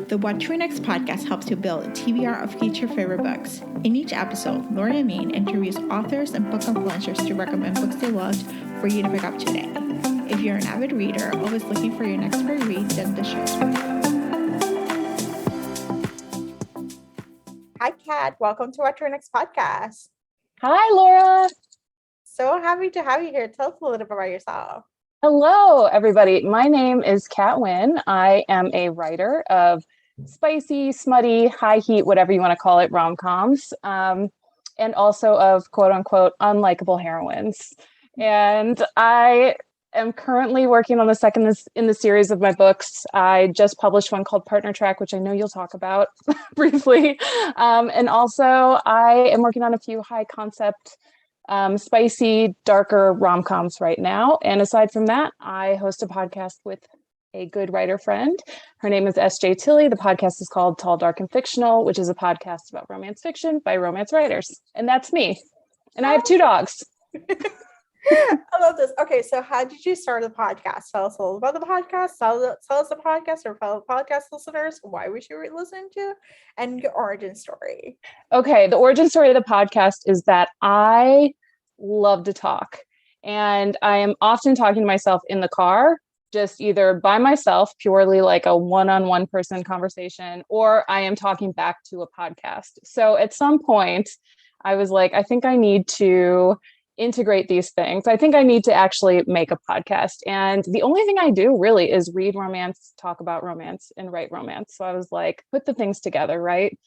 The What to Read Next podcast helps you build a TBR of future favorite books. In each episode, Lori and Amin interviews authors and book influencers to recommend books they loved for you to pick up today. If you're an avid reader, always looking for your next great read, then the show's for you. Hi, Cat. Welcome to What to Read Next podcast. Hi, Laura. So happy to have you here. Tell us a little bit about yourself. Hello, everybody. My name is Cat Wynn. I am a writer of spicy, smutty, high heat, whatever you want to call it, rom-coms, and also of quote unquote unlikable heroines. And I am currently working on the second in the series of my books. I just published one called Partner Track, which I know you'll talk about briefly. And also I am working on a few high concept spicy, darker rom-coms right now. And aside from that, I host a podcast with a good writer friend. Her name is SJ Tilley. The podcast is called Tall, Dark, and Fictional, which is a podcast about romance fiction by romance writers. And that's me. And I have 2 dogs. I love this. Okay, so how did you start the podcast? Tell us a little about the podcast. Tell us the podcast or fellow podcast listeners why we should listen to and your origin story. Okay, the origin story of the podcast is that I love to talk. And I am often talking to myself in the car, just either by myself, purely like a one-on-one person conversation, or I am talking back to a podcast. So at some point, I was like, I think I need to integrate these things. I think I need to actually make a podcast. And the only thing I do really is read romance, talk about romance, and write romance. So I was like, put the things together, right?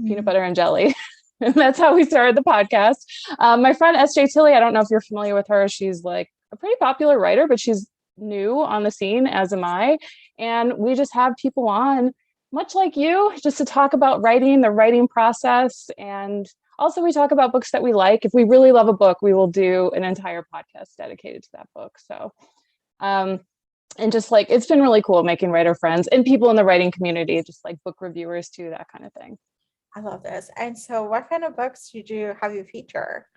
Peanut butter and jelly. And that's how we started the podcast. My friend SJ Tilley, I don't know if you're familiar with her. She's like a pretty popular writer, but she's new on the scene, as am I. And we just have people on, much like you, just to talk about writing, the writing process. And also we talk about books that we like. If we really love a book, we will do an entire podcast dedicated to that book. So, and just like, it's been really cool making writer friends and people in the writing community, just like book reviewers too, that kind of thing. I love this. And so what kind of books have you feature?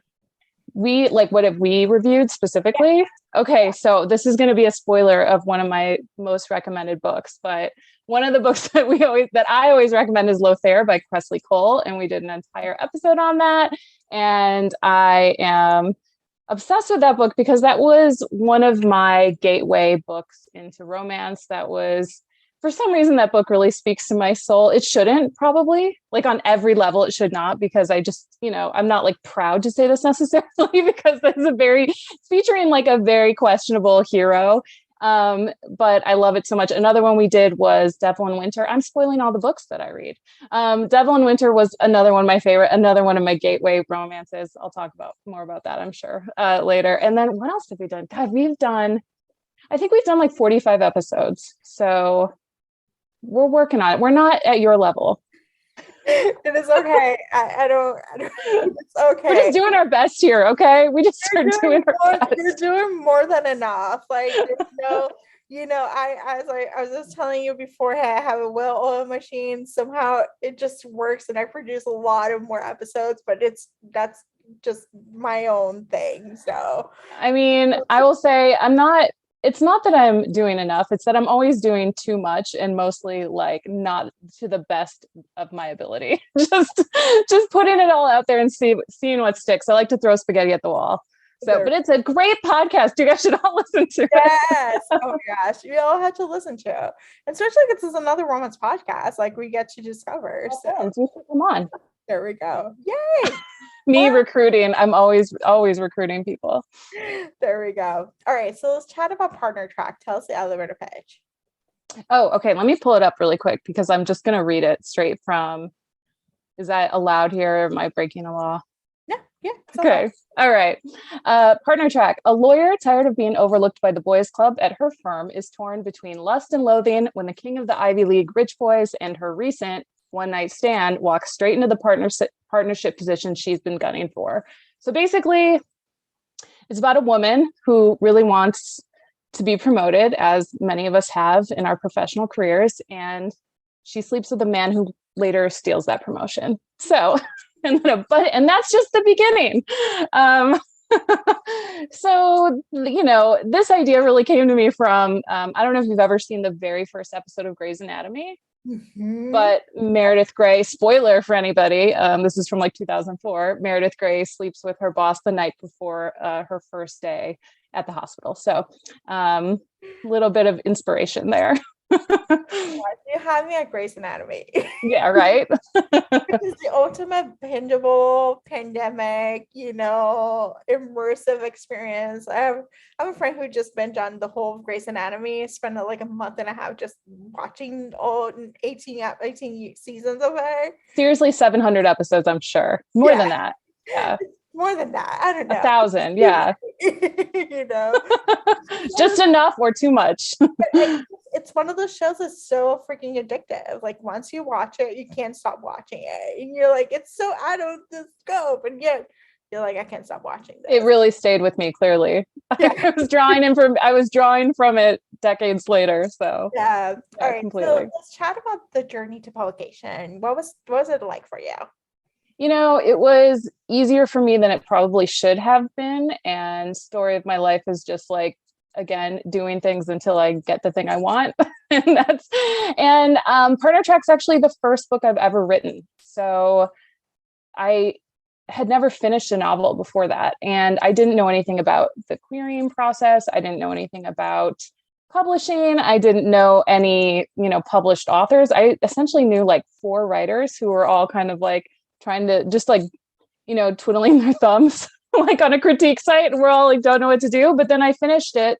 What have we reviewed specifically? Yeah. Okay, so this is going to be a spoiler of one of my most recommended books, but one of the books that I always recommend is Lothair by Cressley Cole, and we did an entire episode on that. And I am obsessed with that book because that was one of my gateway books into romance. That was, for some reason, that book really speaks to my soul. It shouldn't, probably, like on every level, it should not, because I just, I'm not like proud to say this necessarily because it's featuring like a very questionable hero. But I love it so much. Another one we did was Devil in Winter. I'm spoiling all the books that I read. Devil in Winter was another one of my favorite, another one of my gateway romances. I'll talk more about that, I'm sure, later. And then what else have we done? God, I think we've done like 45 episodes. So we're working on it. We're not at your level. It is okay. I don't it's okay. We're just doing our best here, okay? We just are doing our best. You're doing more than enough. Like, I was just telling you beforehand, I have a well-oiled machine. Somehow it just works and I produce a lot of more episodes, but that's just my own thing. So I mean, I will say it's not that I'm doing enough. It's that I'm always doing too much and mostly like not to the best of my ability. just putting it all out there and seeing what sticks. I like to throw spaghetti at the wall. So, but it's a great podcast. You guys should all listen to it. Yes. Oh my gosh. You all have to listen to it. And especially if this is another romance podcast, like we get to discover. So you should come on. There we go. Yay. Me recruiting. I'm always recruiting people. There we go. All right. So let's chat about Partner Track. Tell us the elevator pitch. Oh, okay. Let me pull it up really quick because I'm just going to read it straight from. Is that allowed here? Am I breaking a law? Yeah. Okay. All right. Partner Track. A lawyer tired of being overlooked by the boys club at her firm is torn between lust and loathing when the king of the Ivy League rich boys and her recent one-night stand walks straight into the partnership position she's been gunning for. So basically, it's about a woman who really wants to be promoted, as many of us have in our professional careers, and she sleeps with a man who later steals that promotion. So, and that's just the beginning. So, this idea really came to me from, I don't know if you've ever seen the very first episode of Grey's Anatomy. Mhm. But Meredith Grey, spoiler for anybody, this is from like 2004. Meredith Grey sleeps with her boss the night before her first day at the hospital. So a little bit of inspiration there. You have me at Grey's Anatomy. Yeah, right. It's the ultimate bingeable pandemic, immersive experience. I have a friend who just binged on the whole of Grey's Anatomy, spent like a month and a half just watching all 18 seasons of it. Seriously, 700 episodes, I'm sure. More Yeah, than that. Yeah. more than that. I don't A know. thousand. Yeah. you know. Just enough or too much. It's one of those shows that's so freaking addictive. Like once you watch it, you can't stop watching it. And you're like, it's so out of the scope. And yet you're like, I can't stop watching this. It really stayed with me, clearly. Yeah. I was drawing from it decades later. So Yeah. All right. completely. So let's chat about the journey to publication. What was it like for you? It was easier for me than it probably should have been. And story of my life is just like, again, doing things until I get the thing I want. and Partner Track's actually the first book I've ever written. So I had never finished a novel before that. And I didn't know anything about the querying process. I didn't know anything about publishing. I didn't know any, published authors. I essentially knew like 4 writers who were all kind of like trying to just like, twiddling their thumbs like on a critique site. We're all like, don't know what to do. But then I finished it.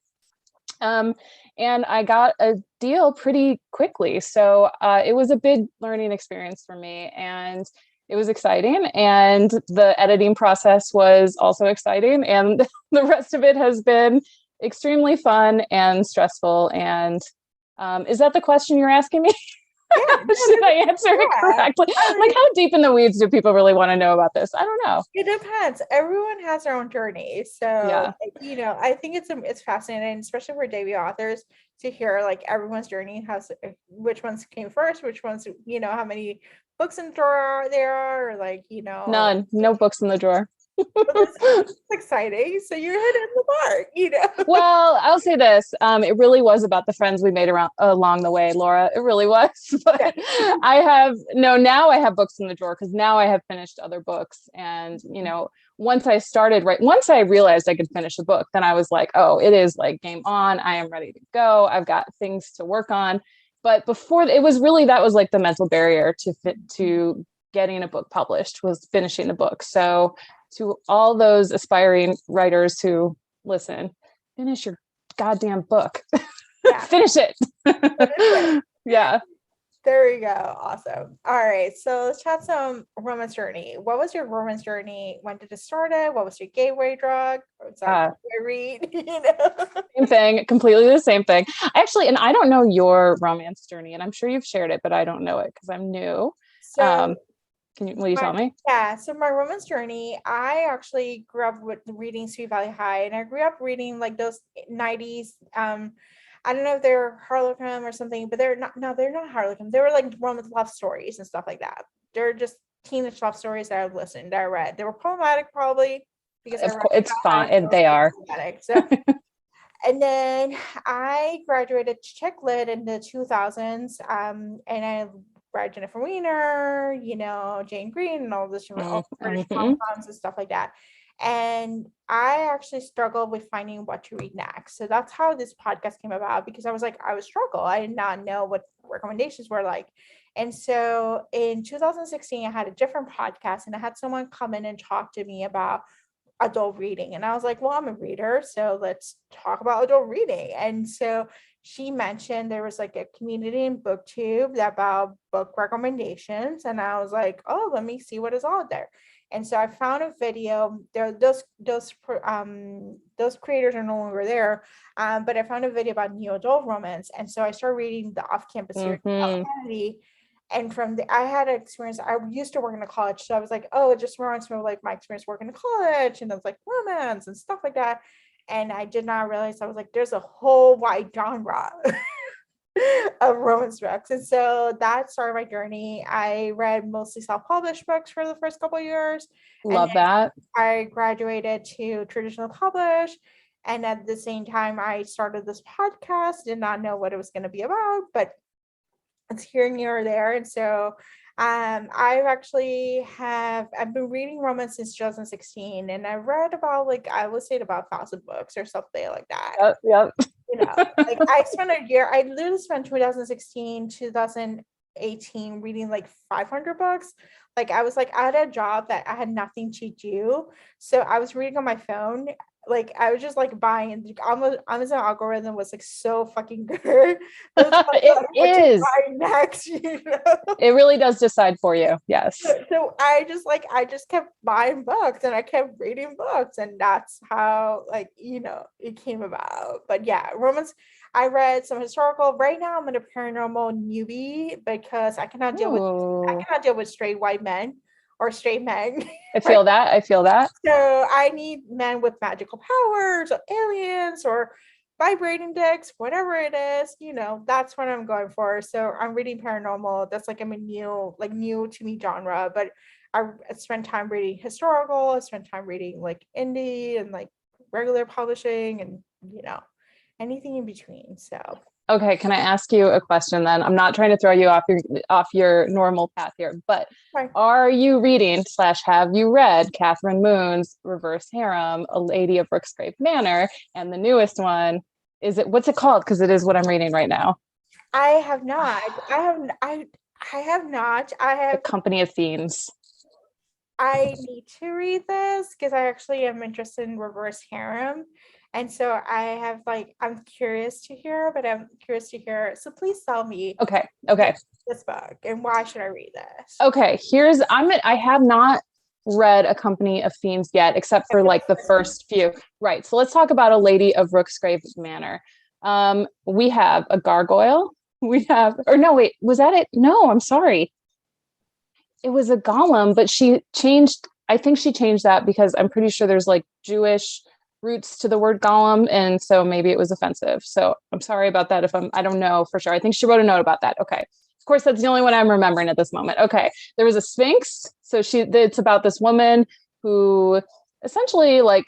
And I got a deal pretty quickly. So it was a big learning experience for me. And it was exciting. And the editing process was also exciting. And the rest of it has been extremely fun and stressful. And is that the question you're asking me? Yeah, Should I answer it correctly? Like, how deep in the weeds do people really want to know about this? I don't know. It depends. Everyone has their own journey. So, Yeah. I think it's fascinating, especially for debut authors, to hear like everyone's journey, which ones came first, which ones, how many books in the drawer there are, or like, None. No books in the drawer. it's exciting. So you're hitting the mark. Well, I'll say this. It really was about the friends we made along the way, Laura. It really was. But now I have books in the drawer because now I have finished other books. And, once I realized I could finish a book, then I was like, oh, it is like game on. I am ready to go. I've got things to work on. But before that was like the mental barrier to getting a book published was finishing the book. So to all those aspiring writers who listen, finish your goddamn book. Yeah. Finish it. Yeah. There we go. Awesome. All right. So let's chat some romance journey. What was your romance journey? When did it start? What was your gateway drug? Read. Same thing. Completely the same thing. Actually, and I don't know your romance journey, and I'm sure you've shared it, but I don't know it because I'm new. So will you tell me? Yeah. So my romance journey, I actually grew up with reading Sweet Valley High, and I grew up reading like those 90s. I don't know if they're Harlequin or something, but they're not. No, they're not Harlequin. They were like romance love stories and stuff like that. They're just teenage love stories that I've listened, that I read. They were problematic, probably because it's fine. They are. So, and then I graduated Czech Lit in the 2000s, and I read Jennifer Weiner, Jane Green, and all this British rom-coms and stuff like that. And I actually struggled with finding what to read next. So that's how this podcast came about, because I was struggle. I did not know what recommendations were like. And so in 2016, I had a different podcast, and I had someone come in and talk to me about adult reading. And I was like, well, I'm a reader, so let's talk about adult reading. And so she mentioned there was like a community in BookTube about book recommendations. And I was like, oh, let me see what is out there. And so I found a video. Those creators are no longer there, but I found a video about new adult romance. And so I started reading the off-campus series about Kennedy. And I had an experience. I used to work in a college, so I was like, oh, it just reminds me of like my experience working in college, and it was like romance and stuff like that. And I did not realize, I was like, there's a whole wide genre of romance books. And so that started my journey. I read mostly self-published books for the first couple of years. Love that. I graduated to traditional publish. And at the same time, I started this podcast. Did not know what it was going to be about, but it's here and here or there. And so I've been reading romance since 2016, and I've read about, like, I would say about 1,000 books or something like that. Yep. You know, like I literally spent 2016, 2018 reading like 500 books. Like I had a job that I had nothing to do. So I was reading on my phone. Like I was just like buying. The Amazon algorithm was like so fucking good. It was like, It is. buy next, It really does decide for you. Yes. So I just kept buying books and I kept reading books, and that's how, like, it came about. But yeah, romance. I read some historical. Right now I'm in a paranormal newbie because I cannot deal with straight white men or straight men. I feel that. So I need men with magical powers or aliens or vibrating dicks, whatever it is, that's what I'm going for. So I'm reading paranormal. That's like new to me genre, but I spend time reading historical. I spend time reading like indie and like regular publishing and anything in between. So okay, can I ask you a question then? I'm not trying to throw you off your normal path here, but are you reading / have you read Catherine Moon's Reverse Harem, A Lady of Rookscrape Manor, and the newest one? What's it called? Because it is what I'm reading right now. I have not. I have not. I have The Company of Fiends. I need to read this because I actually am interested in Reverse Harem. And so I'm curious to hear, So please tell me. Okay. This book, and why should I read this? Okay. I have not read A Company of Fiends yet, except for like the first few. Right. So let's talk about A Lady of Rookscrape Manor. We have a gargoyle. Was that it? No, I'm sorry. It was a golem, but I think she changed that because I'm pretty sure there's like Jewish roots to the word golem, and so maybe it was offensive. So I'm sorry about that I don't know for sure. I think she wrote a note about that. Okay. Of course, that's the only one I'm remembering at this moment. Okay. There was a sphinx. So it's about this woman who essentially like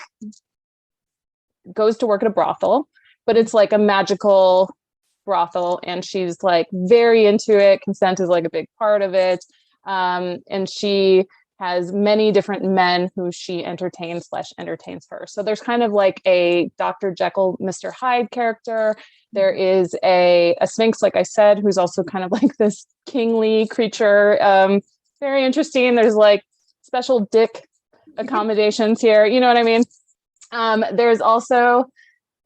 goes to work at a brothel, but it's like a magical brothel, and she's like very into it. Consent is like a big part of it. And she has many different men who she entertains her. So there's kind of like a Dr. Jekyll, Mr. Hyde character. There is a sphinx, like I said, who's also kind of like this kingly creature. Very interesting. There's like special dick accommodations here. You know what I mean? There's also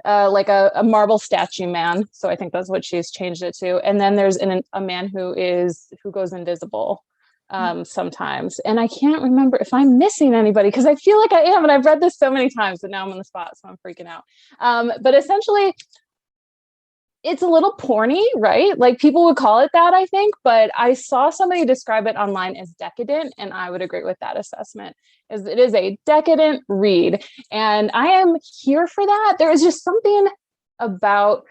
like a marble statue man. So I think that's what she's changed it to. And then there's a man who goes invisible sometimes. And I can't remember if I'm missing anybody because I feel like I am. And I've read this so many times that now I'm on the spot. So I'm freaking out. But essentially, it's a little porny, right? Like people would call it that, I think. But I saw somebody describe it online as decadent. And I would agree with that assessment. It is a decadent read. And I am here for that. There is just something about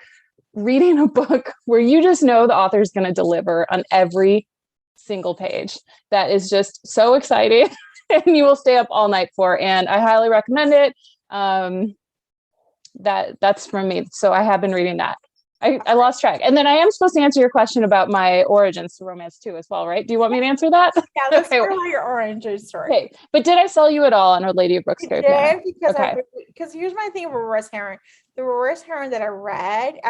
reading a book where you just know the author is going to deliver on every single page. That is just so exciting and you will stay up all night for, and I highly recommend it. That's from me. So I have been reading that. I lost track. And then I am supposed to answer your question about my origins to romance too as well, right? Do you want me to answer that? Yeah, let's hear about your origin story. Okay. But did I sell you at all on Our Lady of Rookscrape? Yeah, because here's my thing of Reverse Harem. The Reverse Harem that I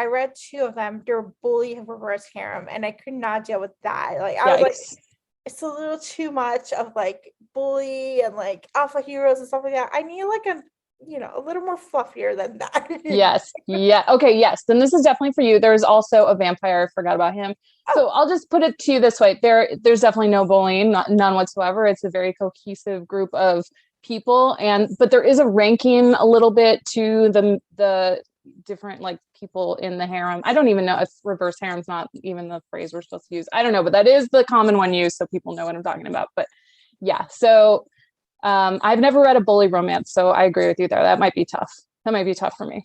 read 2 of them. They were bully and Reverse Harem, and I could not deal with that. Like I was like, it's a little too much of like bully and like alpha heroes and stuff like that. I need like a little more fluffier than that. Yes. Yeah. Okay. Yes. Then this is definitely for you. There's also a vampire. I forgot about him. So I'll just put it to you this way. There's definitely no bullying, none whatsoever. It's a very cohesive group of people. But there is a ranking a little bit to the different like people in the harem. I don't even know if reverse harem's not even the phrase we're supposed to use. I don't know, but that is the common one used. So people know what I'm talking about. But yeah. So I've never read a bully romance, so I agree with you there. That might be tough. That might be tough for me.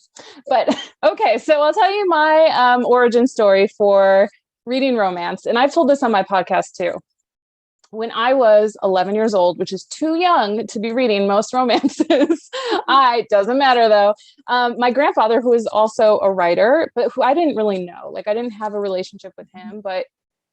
But okay, so I'll tell you my origin story for reading romance. And I've told this on my podcast too. When I was 11 years old, which is too young to be reading most romances, doesn't matter though. My grandfather, who is also a writer, but who I didn't really know, like I didn't have a relationship with him, but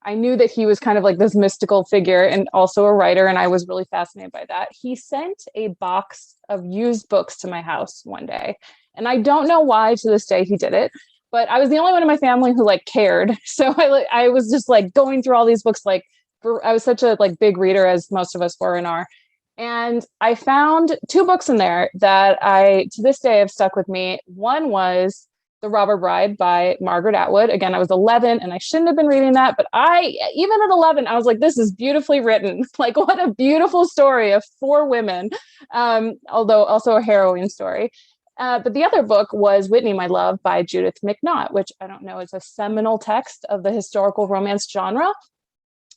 I knew that he was kind of like this mystical figure and also a writer, and I was really fascinated by that. He sent a box of used books to my house one day, and I don't know why to this day he did it, but I was the only one in my family who like cared. So I was just like going through all these books, like I was such a like big reader, as most of us were and are. And I found two books in there that I, to this day, have stuck with me. One was The Robber Bride by Margaret Atwood. Again, I was 11 and I shouldn't have been reading that, but even at 11, I was like, this is beautifully written. Like, what a beautiful story of four women, although also a harrowing story. But the other book was Whitney, My Love by Judith McNaught, which I don't know, is a seminal text of the historical romance genre.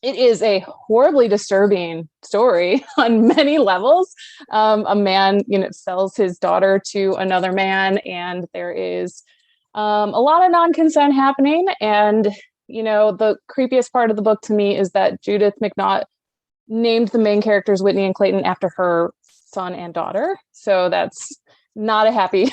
It is a horribly disturbing story on many levels. A man, sells his daughter to another man, and there is a lot of non-consent happening. And, the creepiest part of the book to me is that Judith McNaught named the main characters Whitney and Clayton after her son and daughter. So that's not a happy.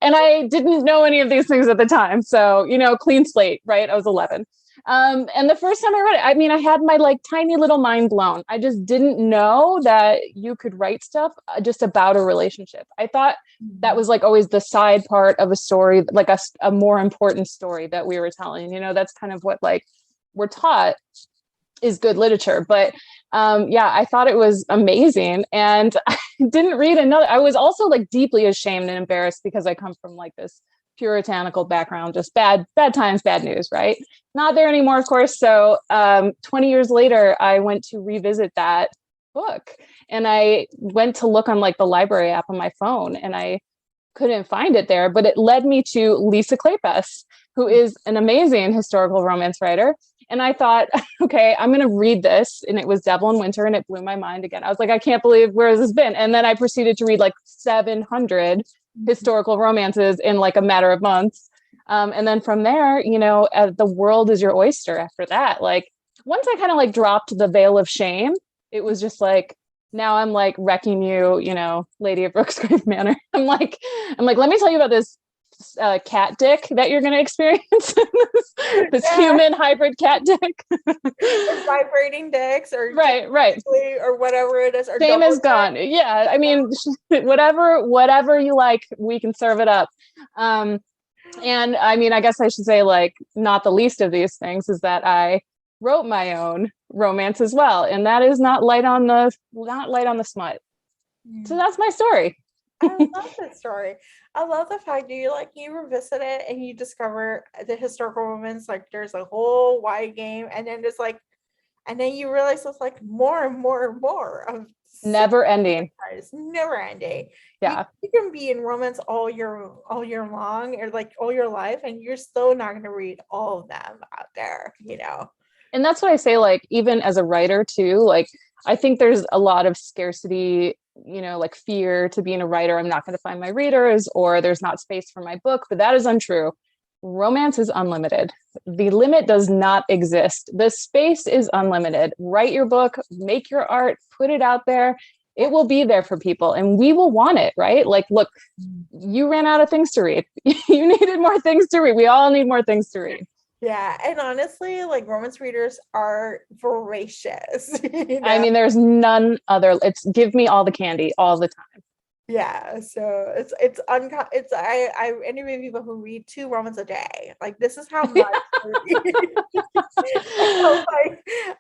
And I didn't know any of these things at the time. So, clean slate, right? I was 11. And the first time I read it, I had my like tiny little mind blown. I just didn't know that you could write stuff just about a relationship. I thought that was like always the side part of a story, like a more important story that we were telling. That's kind of what like we're taught is good literature. But I thought it was amazing. And I didn't read another. I was also like deeply ashamed and embarrassed because I come from like this puritanical background, just bad times, bad news, right? Not there anymore, of course. So 20 years later, I went to revisit that book, and I went to look on like the library app on my phone, and I couldn't find it there, but it led me to Lisa Kleypas, who is an amazing historical romance writer. And I thought, okay, I'm going to read this. And it was Devil in Winter, and it blew my mind again. I was like, I can't believe where has this been? And then I proceeded to read like 700 historical romances in like a matter of months. And then from there, the world is your oyster after that. Like once I kind of like dropped the veil of shame, it was just like, now I'm like wrecking you, Lady of Brooksgrave Manor. I'm like, let me tell you about this cat dick that you're going to experience. this human hybrid cat dick. Or vibrating dicks, or right, or whatever it is. Or shame is gone. Yeah, I mean, whatever you like, we can serve it up. And I mean, I guess I should say, like, not the least of these things is that I wrote my own romance as well, and that is not light on the smut. So that's my story. I love that story. I love the fact that you revisit it and you discover the historical romance, like there's a whole wide game, and then it's like, and then you realize it's like more and more and more of never ending. Never ending. Yeah. You can be in romance all year long, or like all your life, and you're still not going to read all of them out there, And that's what I say, like, even as a writer too, like, I think there's a lot of scarcity, like fear to being a writer. I'm not going to find my readers, or there's not space for my book, but that is untrue. Romance is unlimited. The limit does not exist. The space is unlimited. Write your book, make your art, put it out there. It will be there for people, and we will want it, right? Like, look, you ran out of things to read. You needed more things to read. We all need more things to read. Yeah, and honestly, like romance readers are voracious. I mean, there's none other. It's give me all the candy all the time. Yeah, so I interview people who read 2 romans a day. Like, this is how much.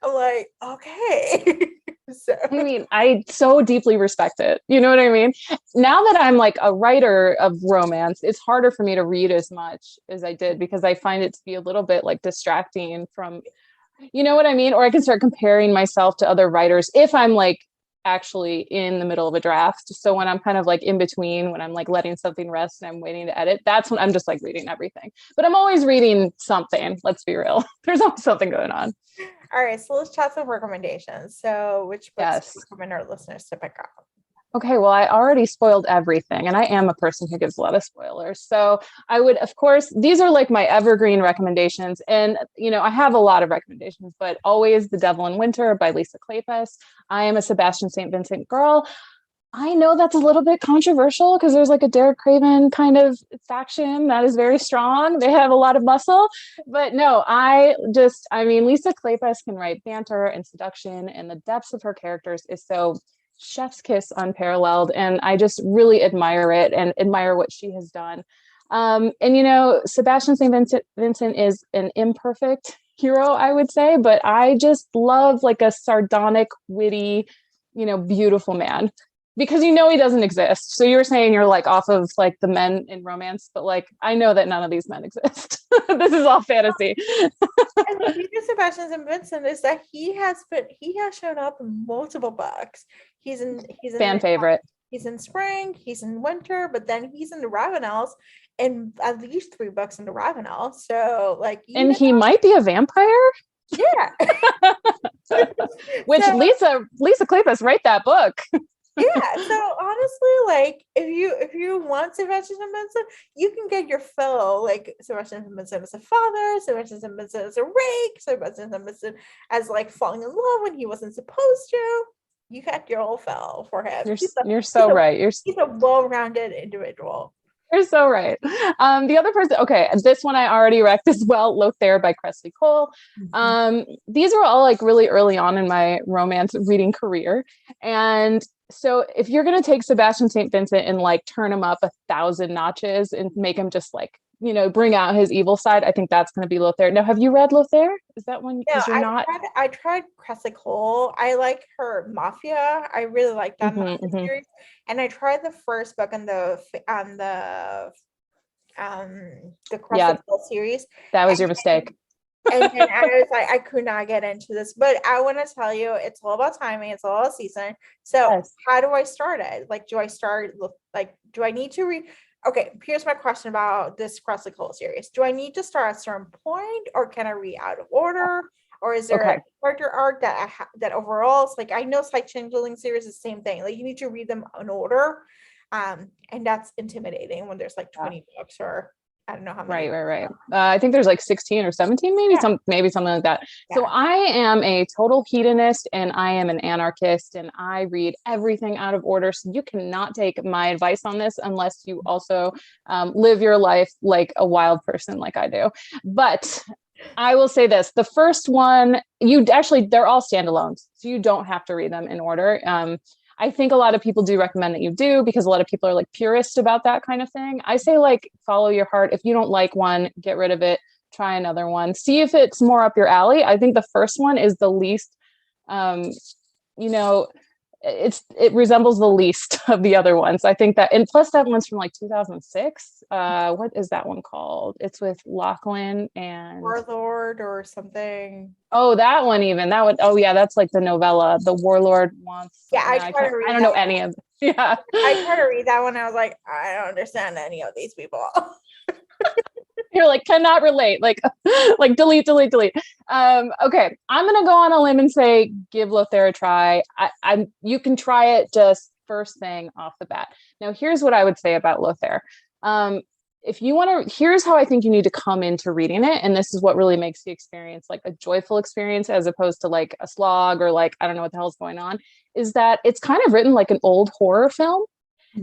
I'm like, okay. So I mean, I so deeply respect it. You know what I mean? Now that I'm like a writer of romance, it's harder for me to read as much as I did, because I find it to be a little bit like distracting from, you know what I mean? Or I can start comparing myself to other writers if I'm like actually in the middle of a draft. So when I'm kind of like in between, when I'm like letting something rest and I'm waiting to edit, that's when I'm just like reading everything. But I'm always reading something. Let's be real. There's always something going on. All right, so let's chat some recommendations. So which books do you recommend our listeners to pick up? Okay, well, I already spoiled everything, and I am a person who gives a lot of spoilers. So I would, of course, these are like my evergreen recommendations. And, I have a lot of recommendations, but always The Devil in Winter by Lisa Kleypas. I am a Sebastian St. Vincent girl. I know that's a little bit controversial because there's like a Derek Craven kind of faction that is very strong. They have a lot of muscle, but no, I mean, Lisa Kleypas can write banter and seduction, and the depths of her characters is so chef's kiss unparalleled. And I just really admire it and admire what she has done. And Sebastian St. Vincent is an imperfect hero, I would say, but I just love like a sardonic, witty, beautiful man because he doesn't exist. So you were saying you're like off of like the men in romance, but like I know that none of these men exist. This is all fantasy. And the beauty of Sebastian St. Vincent is that he has shown up in multiple books. He's in Fan favorite. He's in spring, he's in winter, but then he's in the Ravenels in at least 3 books in the Ravenel. So like, he might be a vampire. Yeah. Which Lisa Kleypas, write that book. Yeah, so honestly, like if you want Sebastian Vincent, you can get your fill. Like Sebastian Vincent as a father, Sebastian Vincent as a rake, Sebastian Vincent as like falling in love when he wasn't supposed to. You got your whole fill for him. You're so right. He's a well-rounded individual. You're so right. The other person, okay, this one I already wrecked as well, Lothair by Cressley Cole. These were all like really early on in my romance reading career. And so if you're going to take Sebastian St. Vincent and like turn him up 1,000 notches and make him just like, bring out his evil side, I think that's going to be Lothair. Now, have you read Lothair? Is that one? No, I tried Cressley Cole. I like her Mafia. I really like that series. And I tried the first book on the Cressley Cole series. That was your mistake. And then I was like, I could not get into this, but I want to tell you, it's all about timing. It's all about season. So How do I start it? Like, do I need to read? Okay, here's my question about this Cressley Cole series. Do I need to start at a certain point, or can I read out of order? Or is there a character arc that overall, it's like, I know Slight Changeling series is the same thing. Like, you need to read them in order. And that's intimidating when there's like 20 books, or I don't know how many. Right. I think there's like 16 or 17, maybe something like that. Yeah. So I am a total hedonist and I am an anarchist and I read everything out of order. So you cannot take my advice on this unless you also live your life like a wild person like I do. But I will say this, the first one, they're all standalones. So you don't have to read them in order. I think a lot of people do recommend that you do because a lot of people are like purist about that kind of thing. I say like follow your heart. If you don't like one, get rid of it, try another one, see if it's more up your alley. I think the first one is the least, it resembles the least of the other ones. I think that, and plus that one's from like 2006. What is that one called? It's with Lachlan and Warlord or something. Oh, that one even. Oh yeah, that's like the novella. The Warlord wants. Yeah, I don't know any of them. Yeah. I tried to read that one. I was like, I don't understand any of these people. You're like, cannot relate. Like delete. Okay, I'm gonna go on a limb and say give Lothair a try. You can try it just first thing off the bat. Now, here's what I would say about Lothair. If you want to, here's how I think you need to come into reading it, and this is what really makes the experience like a joyful experience as opposed to like a slog or like I don't know what the hell's going on. Is that it's kind of written like an old horror film,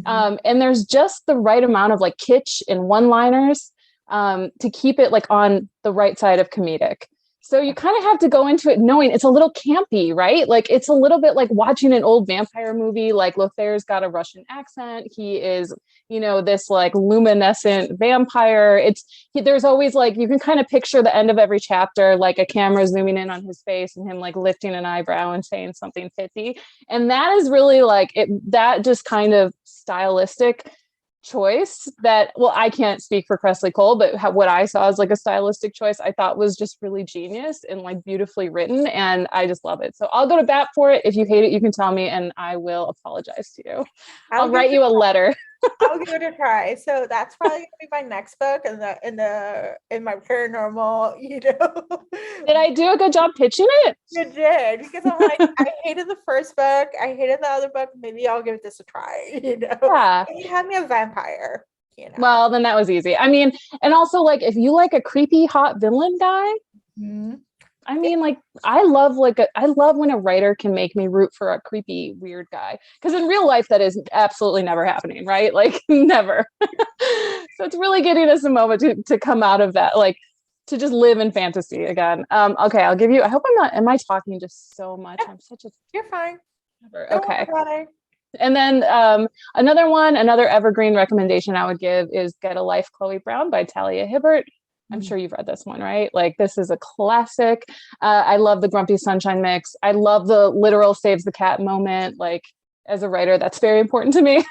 and there's just the right amount of like kitsch and one-liners. To keep it like on the right side of comedic. So you kind of have to go into it knowing it's a little campy, right? Like it's a little bit like watching an old vampire movie. Like Lothair's got a Russian accent. He is, this like luminescent vampire. There's always like, you can kind of picture the end of every chapter, like a camera zooming in on his face and him like lifting an eyebrow and saying something pithy. And that is really like that just kind of stylistic choice that, well, I can't speak for Cressley Cole, but what I saw as like a stylistic choice I thought was just really genius and like beautifully written, and I just love it. So I'll go to bat for it. If you hate it, you can tell me and I will apologize to you. I'll write you a letter. I'll give it a try. So that's probably gonna be my next book in my paranormal, Did I do a good job pitching it? You did, because I'm like, I hated the first book, I hated the other book, maybe I'll give this a try, Yeah. And you had me a vampire, Well, then that was easy. I mean, and also like if you like a creepy hot villain guy, I mean, like, I love when a writer can make me root for a creepy, weird guy. Because in real life, that is absolutely never happening, right? Like, never. So it's really getting us a moment to come out of that, like, to just live in fantasy again. Okay, I'll give you. I hope I'm not. Am I talking just so much? I'm such a. You're fine. Don't worry Okay. about it. And then another evergreen recommendation I would give is Get a Life, Chloe Brown by Talia Hibbert. I'm sure you've read this one, right? Like, this is a classic. I love the Grumpy Sunshine mix. I love the literal saves the cat moment. Like, as a writer, that's very important to me.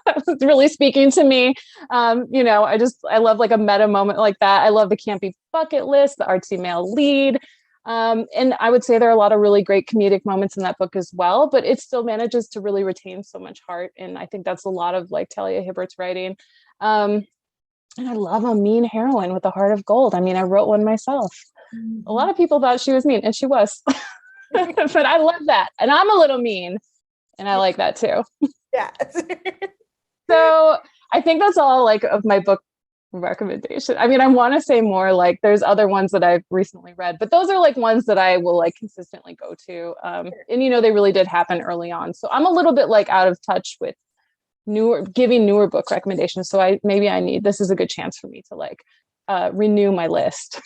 It's really speaking to me. I love like a meta moment like that. I love the campy bucket list, the artsy male lead. And I would say there are a lot of really great comedic moments in that book as well, but it still manages to really retain so much heart. And I think that's a lot of like Talia Hibbert's writing. And I love a mean heroine with a heart of gold. I mean, I wrote one myself. A lot of people thought she was mean, and she was. But I love that. And I'm a little mean, and I like that too. Yes. So I think that's all like of my book recommendation. I mean, I want to say more, like there's other ones that I've recently read, but those are like ones that I will like consistently go to. And they really did happen early on. So I'm a little bit like out of touch with giving newer book recommendations. So this is a good chance for me to like renew my list.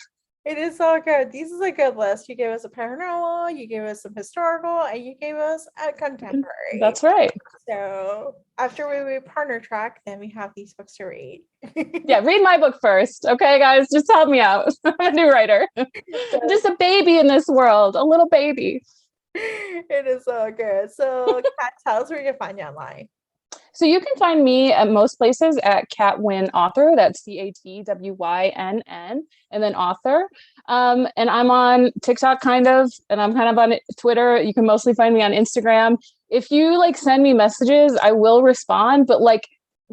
It is all good. This is a good list. You gave us a paranormal, you gave us some historical, and you gave us a contemporary. That's right. So after we partner track, then we have these books to read. Yeah, read my book first. Okay, guys, just help me out. I'm a new writer. I'm just a baby in this world, a little baby. It is all good. So Cat, tell us where you can find you online. So you can find me at most places at Cat Wynn Author. That's CatWynn, and then author. And I'm on TikTok and I'm kind of on Twitter. You can mostly find me on Instagram. If you like send me messages, I will respond, but like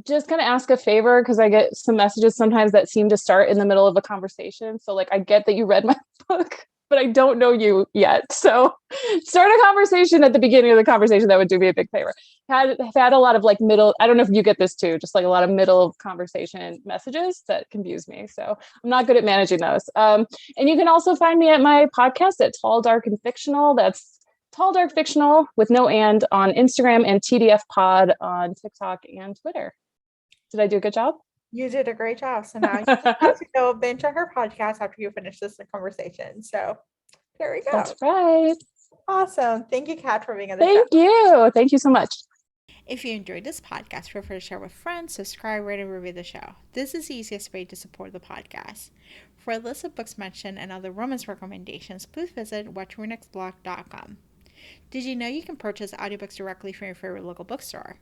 just kind of ask a favor, because I get some messages sometimes that seem to start in the middle of a conversation. So like I get that you read my book, but I don't know you yet. So start a conversation at the beginning of the conversation. That would do me a big favor. I've had a lot of like I don't know if you get this too, just like a lot of middle of conversation messages that confuse me. So I'm not good at managing those. And you can also find me at my podcast at Tall, Dark, and Fictional. That's Tall, Dark, Fictional with no and on Instagram, and TDF Pod on TikTok and Twitter. Did I do a good job? You did a great job. So now you have to go binge on her podcast after you finish this conversation. So there we go. That's right. Awesome. Thank you, Kat, for being on the show. Thank you. Thank you so much. If you enjoyed this podcast, feel free to share with friends, subscribe, rate, and review the show. This is the easiest way to support the podcast. For a list of books mentioned and other romance recommendations, please visit watchrenextblog.com. Did you know you can purchase audiobooks directly from your favorite local bookstore?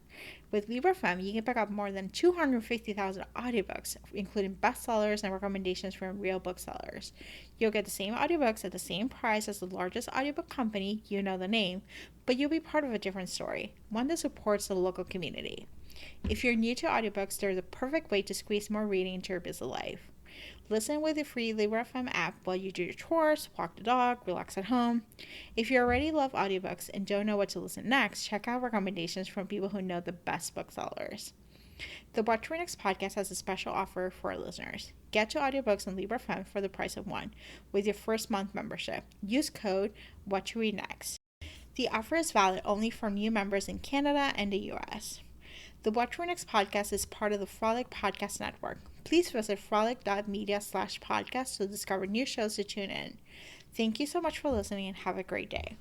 With Libra.fm, you can pick up more than 250,000 audiobooks, including bestsellers and recommendations from real booksellers. You'll get the same audiobooks at the same price as the largest audiobook company, you know the name, but you'll be part of a different story, one that supports the local community. If you're new to audiobooks, they're the perfect way to squeeze more reading into your busy life. Listen with the free Libra.fm app while you do your chores, walk the dog, relax at home. If you already love audiobooks and don't know what to listen next, check out recommendations from people who know the best booksellers. The Watch Read Next podcast has a special offer for our listeners. Get 2 audiobooks on Libra.fm for the price of 1 with your first month membership. Use code WatchReadNext. The offer is valid only for new members in Canada and the US. The Watch Read Next podcast is part of the Frolic Podcast Network. Please visit frolic.media/podcast to discover new shows to tune in. Thank you so much for listening and have a great day.